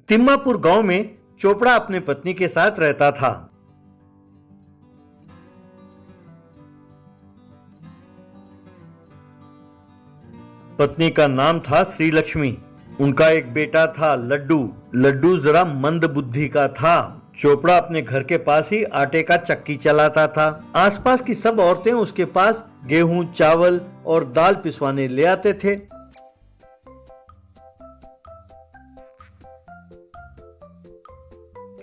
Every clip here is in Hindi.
तिम्मापुर गांव में चोपड़ा अपनी पत्नी के साथ रहता था। पत्नी का नाम था श्री लक्ष्मी। उनका एक बेटा था लड्डू। लड्डू जरा मंद बुद्धि का था। चोपड़ा अपने घर के पास ही आटे का चक्की चलाता था। आसपास की सब औरतें उसके पास गेहूं, चावल और दाल पिसवाने ले आते थे।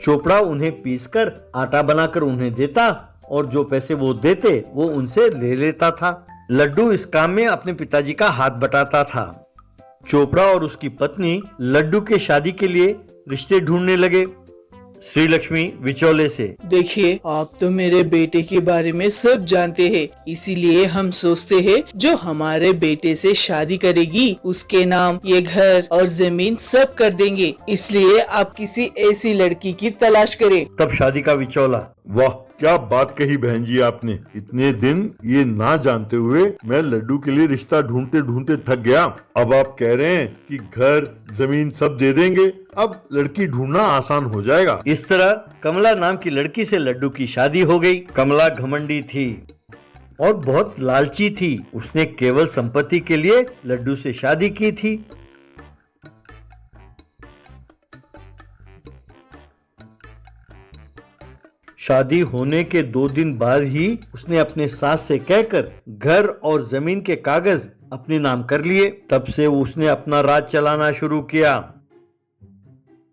चोपड़ा उन्हें पीसकर आटा बनाकर उन्हें देता और जो पैसे वो देते वो उनसे ले लेता था। लड्डू इस काम में अपने पिताजी का हाथ बटाता था। चोपड़ा और उसकी पत्नी लड्डू के शादी के लिए रिश्ते ढूंढने लगे। श्री लक्ष्मी विचोले से, देखिए, आप तो मेरे बेटे के बारे में सब जानते हैं, इसीलिए हम सोचते हैं जो हमारे बेटे से शादी करेगी उसके नाम ये घर और जमीन सब कर देंगे। इसलिए आप किसी ऐसी लड़की की तलाश करें। तब शादी का विचोला, वाह, क्या बात कही बहन जी आपने। इतने दिन ये ना जानते हुए मैं लड्डू के लिए रिश्ता ढूंढते ढूंढते थक गया। अब आप कह रहे हैं कि घर जमीन सब दे देंगे, अब लड़की ढूंढना आसान हो जाएगा। इस तरह कमला नाम की लड़की से लड्डू की शादी हो गई। कमला घमंडी थी और बहुत लालची थी। उसने केवल संपत्ति के लिए लड्डू से शादी की थी। शादी होने के 2 दिन बाद ही उसने अपने सास से कहकर घर और जमीन के कागज अपने नाम कर लिए। तब से उसने अपना राज चलाना शुरू किया।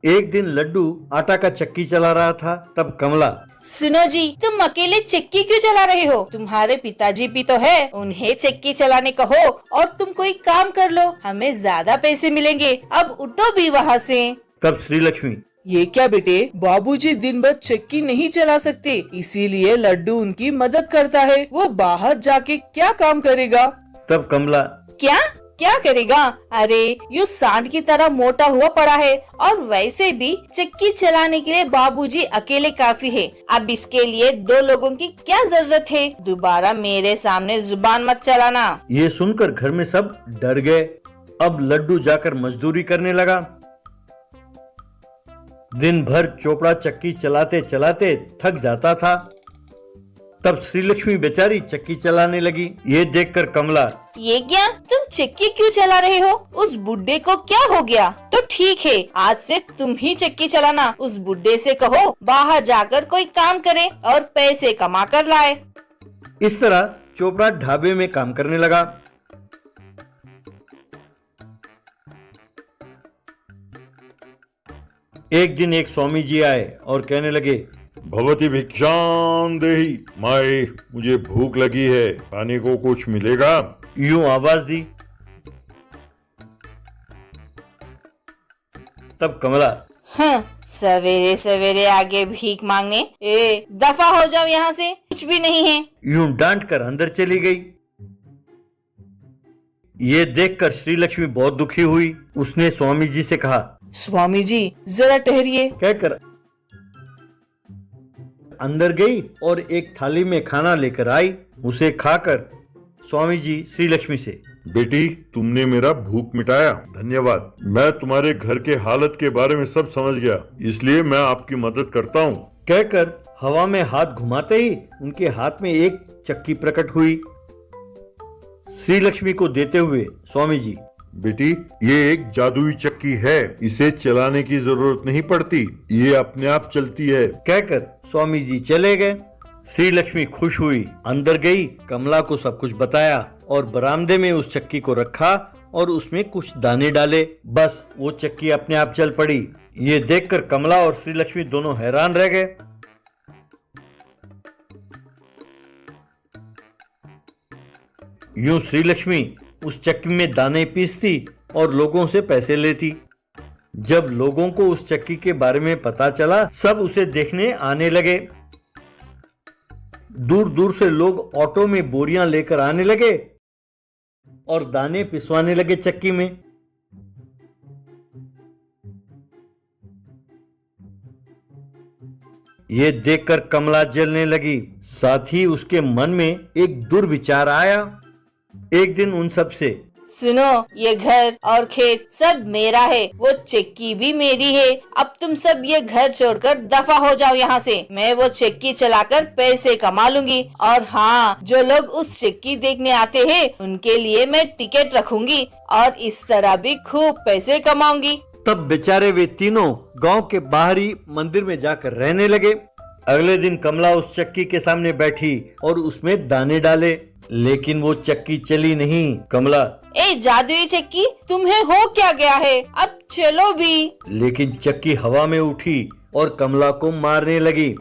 एक दिन लड्डू आटा का चक्की चला रहा था। तब कमला, सुनो जी, तुम अकेले चक्की क्यों चला रहे हो? तुम्हारे पिताजी भी तो है, उन्हें चक्की चलाने कहो और तुम कोई काम कर लो, हमें ज्यादा पैसे मिलेंगे। अब उठो भी वहाँ से। तब श्री लक्ष्मी, ये क्या बेटे, बाबूजी दिन भर चक्की नहीं चला सकते, इसीलिए लड्डू उनकी मदद करता है। वो बाहर जाके क्या काम करेगा? तब कमला, क्या क्या करेगा? अरे यू सांड की तरह मोटा हुआ पड़ा है और वैसे भी चक्की चलाने के लिए बाबूजी अकेले काफी है। अब इसके लिए 2 लोगों की क्या जरूरत है? दोबारा मेरे सामने जुबान मत चलाना। ये सुनकर घर में सब डर गए। अब लड्डू जाकर मजदूरी करने लगा। दिन भर चोपड़ा चक्की चलाते चलाते थक जाता था। तब श्री लक्ष्मी बेचारी चक्की चलाने लगी। ये देखकर कमला, ये क्या, तुम चक्की क्यों चला रहे हो? उस बुड्ढे को क्या हो गया? तो ठीक है, आज से तुम ही चक्की चलाना। उस बुड्ढे से कहो बाहर जाकर कोई काम करे और पैसे कमा कर लाए। इस तरह चोपड़ा ढाबे में काम करने लगा। एक दिन एक स्वामी जी आए और कहने लगे, भवती भिक्षाम देहि माए, मुझे भूख लगी है, खाने को कुछ मिलेगा? यूं आवाज दी। तब कमला, हाँ, सवेरे सवेरे आगे भीख मांगने, ए दफा हो जाओ यहाँ से, कुछ भी नहीं है। यूं डांट कर अंदर चली गई। ये देखकर श्री लक्ष्मी बहुत दुखी हुई। उसने स्वामी जी से कहा, स्वामी जी जरा ठहरिए। कहकर अंदर गई और एक थाली में खाना लेकर आई। उसे खाकर स्वामी जी श्री लक्ष्मी से, बेटी, तुमने मेरा भूख मिटाया, धन्यवाद। मैं तुम्हारे घर के हालत के बारे में सब समझ गया, इसलिए मैं आपकी मदद करता हूँ। कहकर हवा में हाथ घुमाते ही उनके हाथ में एक चक्की प्रकट हुई। श्री लक्ष्मी को देते हुए स्वामी जी, बेटी, ये एक जादुई चक्की है, इसे चलाने की जरूरत नहीं पड़ती, ये अपने आप चलती है। कहकर स्वामी जी चले गए। श्री लक्ष्मी खुश हुई, अंदर गई, कमला को सब कुछ बताया और बरामदे में उस चक्की को रखा और उसमें कुछ दाने डाले। बस वो चक्की अपने आप चल पड़ी। ये देखकर कमला और श्री लक्ष्मी दोनों हैरान रह गए। यूं श्री लक्ष्मी उस चक्की में दाने पीसती और लोगों से पैसे लेती। जब लोगों को उस चक्की के बारे में पता चला, सब उसे देखने आने लगे। दूर दूर से लोग ऑटो में बोरियां लेकर आने लगे और दाने पिसवाने लगे चक्की में। ये देखकर कमला जलने लगी। साथ ही उसके मन में एक दुर्विचार आया। एक दिन उन सब से, सुनो, ये घर और खेत सब मेरा है, वो चक्की भी मेरी है। अब तुम सब ये घर छोड़कर दफा हो जाओ यहाँ से। मैं वो चक्की चलाकर पैसे कमा लूंगी। और हाँ, जो लोग उस चक्की देखने आते हैं उनके लिए मैं टिकट रखूंगी और इस तरह भी खूब पैसे कमाऊंगी। तब बेचारे वे तीनों गांव के बाहरी मंदिर में जाकर रहने लगे। अगले दिन कमला उस चक्की के सामने बैठी और उसमें दाने डाले, लेकिन वो चक्की चली नहीं। कमला, ए जादुई चक्की, तुम्हें हो क्या गया है? अब चलो भी। लेकिन चक्की हवा में उठी और कमला को मारने लगी।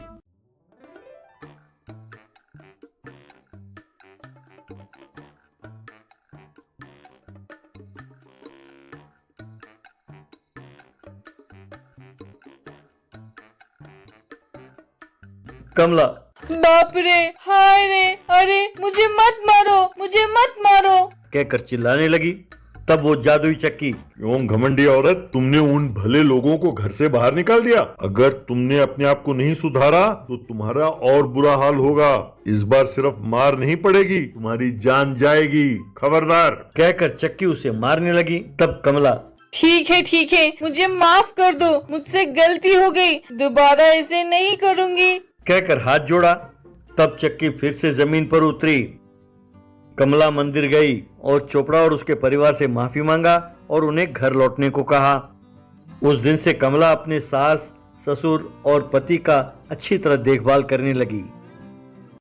कमला, बाप रे, हाय रे, अरे मुझे मत मारो, मुझे मत मारो कहकर चिल्लाने लगी। तब वो जादुई चक्की, क्यों घमंडी औरत, तुमने उन भले लोगों को घर से बाहर निकाल दिया। अगर तुमने अपने आप को नहीं सुधारा तो तुम्हारा और बुरा हाल होगा। इस बार सिर्फ मार नहीं पड़ेगी, तुम्हारी जान जाएगी, खबरदार। कहकर चक्की उसे मारने लगी। तब कमला, ठीक है, मुझे माफ कर दो, मुझसे गलती हो गई, दोबारा ऐसे नहीं करूँगी। कहकर हाथ जोड़ा। तब चक्की फिर से जमीन पर उतरी। कमला मंदिर गई और चोपड़ा और उसके परिवार से माफी मांगा और उन्हें घर लौटने को कहा। उस दिन से कमला अपने सास, ससुर और पति का अच्छी तरह देखभाल करने लगी।